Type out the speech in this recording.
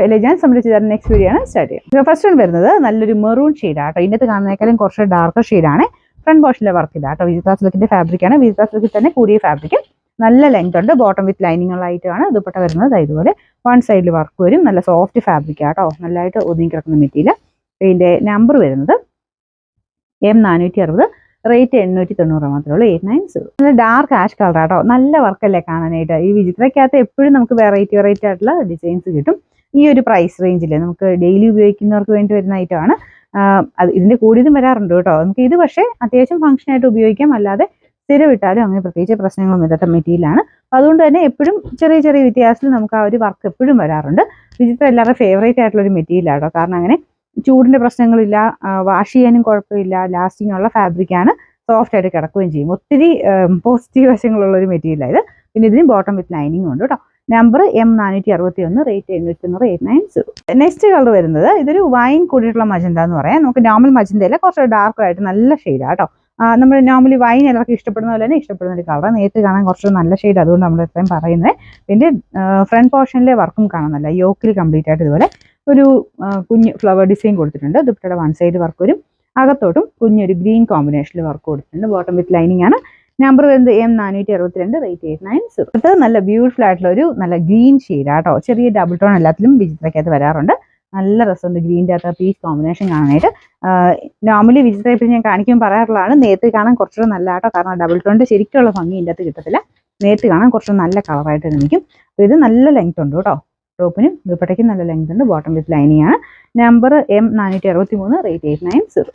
അല്ലേ ഞാൻ സംബന്ധിച്ച് തരുന്ന നെക്സ്റ്റ് വീഡിയോ ആണ് സ്റ്റാർട്ട് ചെയ്യുന്നത്. ഫസ്റ്റ് വൺ വരുന്നത് നല്ലൊരു മെറൂൺ ഷെയ്ഡാട്ടോ. ഇതിനകത്ത് കാണുന്നതിനേക്കാളും കുറച്ച് ഡാർക്കർ ഷെയ്ഡാണ്. ഫ്രണ്ട് പോർഷനിലെ വർക്ക് ഇല്ല കേട്ടോ. വിജിത്ര സിൽക്കിന്റെ ഫാബ്രിക്കാണ്. വിജിത്ര സിൽക്കിൽ തന്നെ കൂടിയ ഫാബ്രിക്. നല്ല ലെങ്ത് ഉണ്ട്. ബോട്ടം വിത്ത് ലൈനിങ്ങുകളായിട്ടാണ് ദുപ്പട്ട വരുന്നത്. ഇതുപോലെ വൺ സൈഡിൽ വർക്ക് വരും. നല്ല സോഫ്റ്റ് ഫാബ്രിക് ആട്ടോ. നല്ലതായിട്ട് ഒതുങ്ങി കിടക്കുന്ന മെറ്റീരിയൽ. ഇതിന്റെ നമ്പർ വരുന്നത് M460, റേറ്റ് 890 മാത്രമേ ഉള്ളൂ. 890. നല്ല ഡാർക്ക് ആഷ് കളർ ആട്ടോ. നല്ല വർക്കല്ലേ കാണാനായിട്ട്. ഈ വിചിത്രയ്ക്കകത്ത് എപ്പോഴും നമുക്ക് വെറൈറ്റി ആയിട്ടുള്ള ഡിസൈൻസ് കിട്ടും. ഈ ഒരു പ്രൈസ് റേഞ്ചിൽ നമുക്ക് ഡെയിലി ഉപയോഗിക്കുന്നവർക്ക് വേണ്ടി വരുന്ന ഐറ്റമാണ്. അത് ഇതിന്റെ കൂടിയതും വരാറുണ്ട് കേട്ടോ. നമുക്ക് ഇത് പക്ഷേ അത്യാവശ്യം ഫംഗ്ഷനായിട്ട് ഉപയോഗിക്കാം. അല്ലാതെ സ്ഥിരം ഇട്ടാലും അങ്ങനെ പ്രത്യേകിച്ച് പ്രശ്നങ്ങളൊന്നും ഇല്ലാത്ത മെറ്റീരിയലാണ്. അതുകൊണ്ട് തന്നെ എപ്പോഴും ചെറിയ ചെറിയ വ്യത്യാസത്തിൽ നമുക്ക് ആ ഒരു വർക്ക് എപ്പോഴും വരാറുണ്ട്. വിചിത്ര എല്ലാവരുടെ ഫേവറേറ്റ് ആയിട്ടുള്ള ഒരു മെറ്റീരിയൽ ആട്ടോ. കാരണം അങ്ങനെ ചൂടിന്റെ പ്രശ്നങ്ങളില്ല, വാഷ് ചെയ്യാനും കുഴപ്പമില്ല, ലാസ്റ്റിംഗ് ഉള്ള ഫാബ്രിക്കാണ്, സോഫ്റ്റ് ആയിട്ട് കിടക്കുകയും ചെയ്യും. ഒത്തിരി പോസിറ്റീവ് വശങ്ങളുള്ള ഒരു മെറ്റീരിയലാണ് ഇത്. പിന്നെ ഇതിന് ബോട്ടം വിത്ത് ലൈനിങ്ങും ഉണ്ട് കേട്ടോ. Number M461, rate 890, 890. Next colour വരുന്നത് ഇതൊരു വൈൻ കൂടിയിട്ടുള്ള മജന്ത എന്ന് പറയാം. നമുക്ക് നോർമൽ മജന്തയിലെ കുറച്ച് ഡാർക്ക് ആയിട്ട് നല്ല ഷെയ്ഡാണ് കേട്ടോ. നമ്മൾ നോർമലി വൈൻ എല്ലാവർക്കും ഇഷ്ടപ്പെടുന്ന പോലെ തന്നെ ഇഷ്ടപ്പെടുന്ന ഒരു കളർ. നേരിട്ട് കാണാൻ കുറച്ച് നല്ല ഷെയ്ഡ്, അതുകൊണ്ട് നമ്മൾ എത്രയും പറയുന്നത്. പിന്നെ ഫ്രണ്ട് പോർഷനിലെ വർക്കും കാണാനല്ല. യോക്കിൽ കംപ്ലീറ്റ് ആയിട്ട് ഇതുപോലെ ഒരു കുഞ്ഞ് ഫ്ലവർ ഡിസൈൻ കൊടുത്തിട്ടുണ്ട്. ദുപ്പട്ടയുടെ വൺ സൈഡ് വർക്ക് വരും. അകത്തോട്ടും കുഞ്ഞൊരു ഗ്രീൻ കോമ്പിനേഷനിൽ വർക്ക് കൊടുത്തിട്ടുണ്ട്. ബോട്ടം വിത്ത് ലൈനിങ് ആണ്. നമ്പർ വരുന്നത് M462, റേറ്റ് 890. അടുത്തത് നല്ല ബ്യൂട്ടിഫുൾ ആയിട്ടുള്ള ഒരു നല്ല ഗ്രീൻ ഷെയ്ഡ് ആട്ടോ. ചെറിയ ഡബിൾ ടോൺ എല്ലാത്തിലും വിചിത്രയ്ക്കകത്ത് വരാറുണ്ട്. നല്ല രസമുണ്ട് ഗ്രീൻ്റെ അകത്ത് പീച്ച് കോമ്പിനേഷൻ കാണാനായിട്ട്. നോർമലി വിചിത്രയെ ഞാൻ കാണിക്കുമ്പോൾ പറയാറുള്ളതാണ്, നേരത്തെ കാണാൻ കുറച്ചുകൂടെ നല്ല ആട്ടോ. കാരണം ഡബിൾ ടോണിൻ്റെ ശരിക്കുള്ള ഭംഗി ഇതിൻ്റെ അകത്ത് കിട്ടത്തില്ല. നേരത്തെ കാണാൻ കുറച്ച് നല്ല കളറായിട്ട് നിൽക്കും. അപ്പോൾ ഇത് നല്ല ലെങ്ത് ഉണ്ട് കേട്ടോ. ടോപ്പിനും ദുപ്പട്ടയ്ക്കും നല്ല ലെങ്ത് ഉണ്ട്. ബോട്ടം വിത്ത് ലൈനിങ് ആണ്. Number M463, rate 890.